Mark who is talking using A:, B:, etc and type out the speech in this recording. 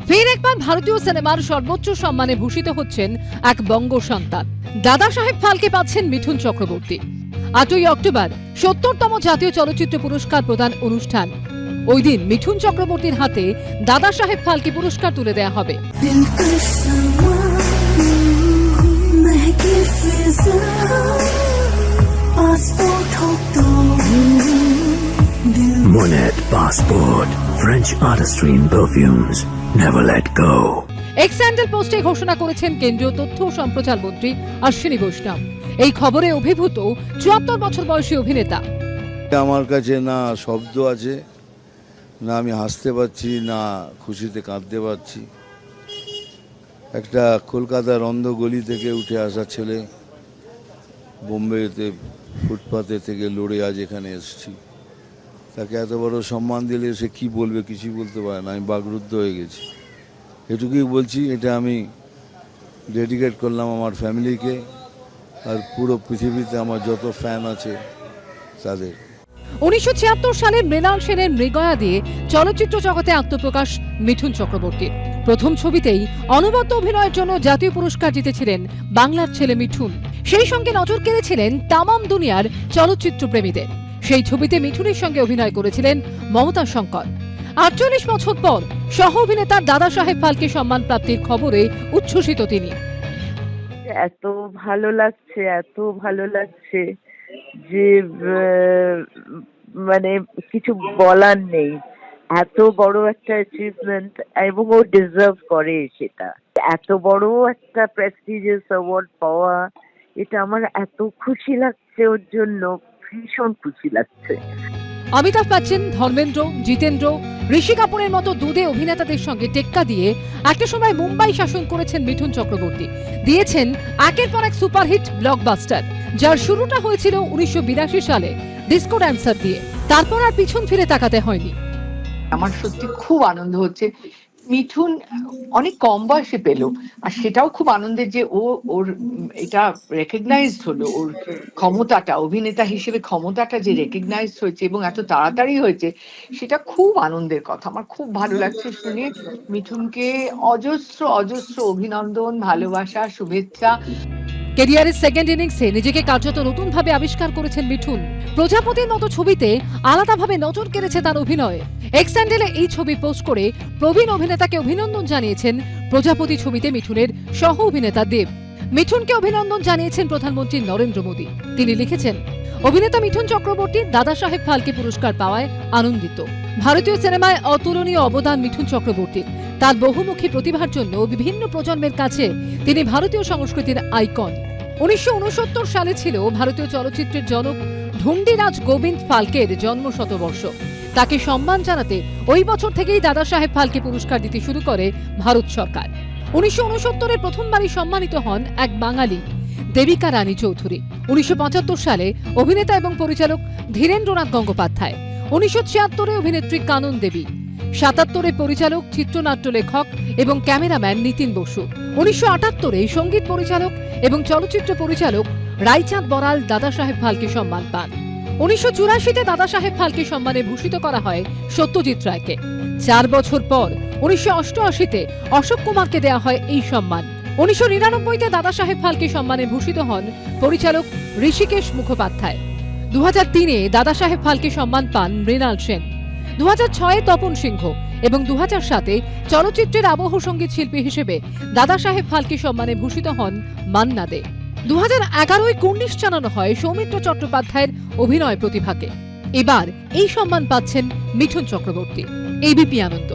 A: ফের একবার ভারতীয় সিনেমার সর্বোচ্চ সম্মানে ভূষিত হচ্ছেন এক বঙ্গ সন্তান। দাদা সাহেব ফালকে পাচ্ছেন মিঠুন চক্রবর্তী। 8ই অক্টোবর 70তম জাতীয় চলচ্চিত্র পুরস্কার প্রদান অনুষ্ঠান। ওই দিন মিঠুন চক্রবর্তীর হাতে দাদা সাহেব ফালকে পুরস্কার তুলে দেওয়া হবে।
B: Monet Passport, French artistry in perfumes. Never let go.
A: X handle পোস্টে ঘোষণা করেছেন কেন্দ্রীয় তথ্য ও সম্প্রচার মন্ত্রী অশ্বিনী বৈষ্ণব। এই খবরে অভিভূত 74 বছর বয়সী অভিনেতা।
C: আমার কাছে না শব্দ আছে, না আমি হাসতে পারছি, না খুশিতে কাঁদতে পারছি। একটা কলকাতার অন্ধ গলি থেকে উঠে আসা ছেলে, বোম্বেতে ফুটপাতে থেকে লড়ে আজ এখানে এসেছি। তাকে এত বড় সম্মান দিলে সে কি বলবে, কিছুই বলতে পারে না। আমি বাকরুদ্ধ হয়ে গেছি। এটুকুই বলছি, এটা আমি ডেডিকেট করলাম আমার ফ্যামিলিকে আর পুরো পৃথিবীতে আমার যত ফ্যান আছে তাদের।
A: 1976 সালে মৃণাল সেনের মৃগয়া দিয়ে চলচ্চিত্র জগতে আত্মপ্রকাশ মিঠুন চক্রবর্তীর। প্রথম ছবিতেই অনবদ্য অভিনয়ের জন্য জাতীয় পুরস্কার জিতেছিলেন বাংলার ছেলে মিঠুন। সেই সঙ্গে নজর কেড়েছিলেন তামাম দুনিয়ার চলচ্চিত্র প্রেমীদের। সেই ছবিতে মিঠুনের সঙ্গে অভিনয় করেছিলেন মমতা শঙ্কর। 48 বছর পর সহ অভিনেতার দাদা সাহেব ফালকে সম্মান প্রাপ্তির খবরে উচ্ছ্বসিত তিনি।
D: এত ভালো লাগছে যে মানে কিছু বলার নেই। এত বড় একটা অ্যাচিভমেন্ট এবং ও ডিজার্ভ করে সেটা। এত বড় একটা প্রেস্টিজিয়াস অ্যাওয়ার্ড পাওয়া, এটা আমার এত খুশি লাগছে, ওর জন্য ভীষণ খুশি লাগছে।
A: অমিতাভ বচ্চন, ধর্মেন্দ্র, জিতেন্দ্র, ঋষি কাপুরের মতো দুধে অভিনেতাদের সঙ্গে টেক্কা দিয়ে একটা সময় মুম্বাই শাসন করেছেন মিঠুন চক্রবর্তী। দিয়েছেন একের পর এক সুপারহিট ব্লকবাস্টার, যার শুরুটা হয়েছিল 1982 সালে ডিস্কো ড্যান্সার দিয়ে। তারপর আর পিছন ফিরে তাকাতে হয়নি।
E: আমার সত্যি খুব আনন্দ হচ্ছে। মিঠুন অনেক কম বয়সে পেল, আর সেটাও খুব আনন্দের যে ওর এটা রেকগনাইজড হলো, ওর ক্ষমতাটা, অভিনেতা হিসেবে ক্ষমতাটা যে রেকগনাইজড হয়েছে এবং এত তাড়াতাড়ি হয়েছে, সেটা খুব আনন্দের কথা। আমার খুব ভালো লাগছে শুনে। মিঠুনকে অজস্র অজস্র অভিনন্দন, ভালোবাসা, শুভেচ্ছা।
A: ক্যারিয়ারের সেকেন্ড ইনিংসে নিজেকে কার্যত নতুন ভাবে আবিষ্কার করেছেন মিঠুন। প্রজাপতির মতো ছবিতে আলাদাভাবে নজর কেড়েছে তার অভিনয়। এক্স হ্যান্ডেলে এই ছবি পোস্ট করে প্রবীণ অভিনেতাকে অভিনন্দন জানিয়েছেন প্রজাপতি ছবিতে মিঠুনের সহ অভিনেতা দেব। মিঠুনকে অভিনন্দন জানিয়েছেন প্রধানমন্ত্রী নরেন্দ্র মোদী। তিনি লিখেছেন, অভিনেতা মিঠুন চক্রবর্তী দাদা সাহেব ফালকে পুরস্কার পাওয়ায় আনন্দিত। ভারতীয় সিনেমায় অতুলনীয় অবদান মিঠুন চক্রবর্তীর। তার বহুমুখী প্রতিভার জন্য বিভিন্ন প্রজন্মের কাছে তিনি ভারতীয় সংস্কৃতির আইকন। 1969 সালে ছিল ভারতীয় চলচ্চিত্রের জনক ঢুন্ডিরাজ গোবিন্দ ফালকের জন্ম শতবর্ষ। তাকে সম্মান জানাতে ওই বছর থেকেই দাদা সাহেব ফালকে পুরস্কার দিতে শুরু করে ভারত সরকার। 1969-এ প্রথমবারই সম্মানিত হন এক বাঙালি, দেবিকা রানী চৌধুরী। 1975 সালে অভিনেতা এবং পরিচালক ধীরেন্দ্রনাথ গঙ্গোপাধ্যায়। 1976-এ অভিনেত্রী কানন দেবী। 77-এ পরিচালক, চিত্রনাট্য লেখক এবং ক্যামেরাম্যান নিতিন বসু। 1978-এ সঙ্গীত পরিচালক এবং চলচ্চিত্র পরিচালক রায়চাঁদ বড়াল দাদা সাহেব ফালকে সম্মান পান। 1984-তে দাদা সাহেব ফালকে সম্মানে ভূষিত করা হয় সত্যজিৎ রায়কে। 4 বছর পর 1988-তে অশোক কুমারকে দেওয়া হয় এই সম্মান। 1999-তে দাদা সাহেব ফালকে সম্মানে ভূষিত হন পরিচালক ঋষিকেশ মুখোপাধ্যায়। 2003-এ দাদা সাহেব ফালকে সম্মান পান মৃণাল সেন। 2006-এ তপন সিংহ এবং 2007-এ চলচ্চিত্রের আবহ সঙ্গীত শিল্পী হিসেবে দাদা সাহেব ফালকে সম্মানে ভূষিত হন মান্না দে। 2011-য় কুর্নিশ জানানো হয় সৌমিত্র চট্টোপাধ্যায়ের অভিনয় প্রতিভাকে। এবার এই সম্মান পাচ্ছেন মিঠুন চক্রবর্তী। এবিপি আনন্দ।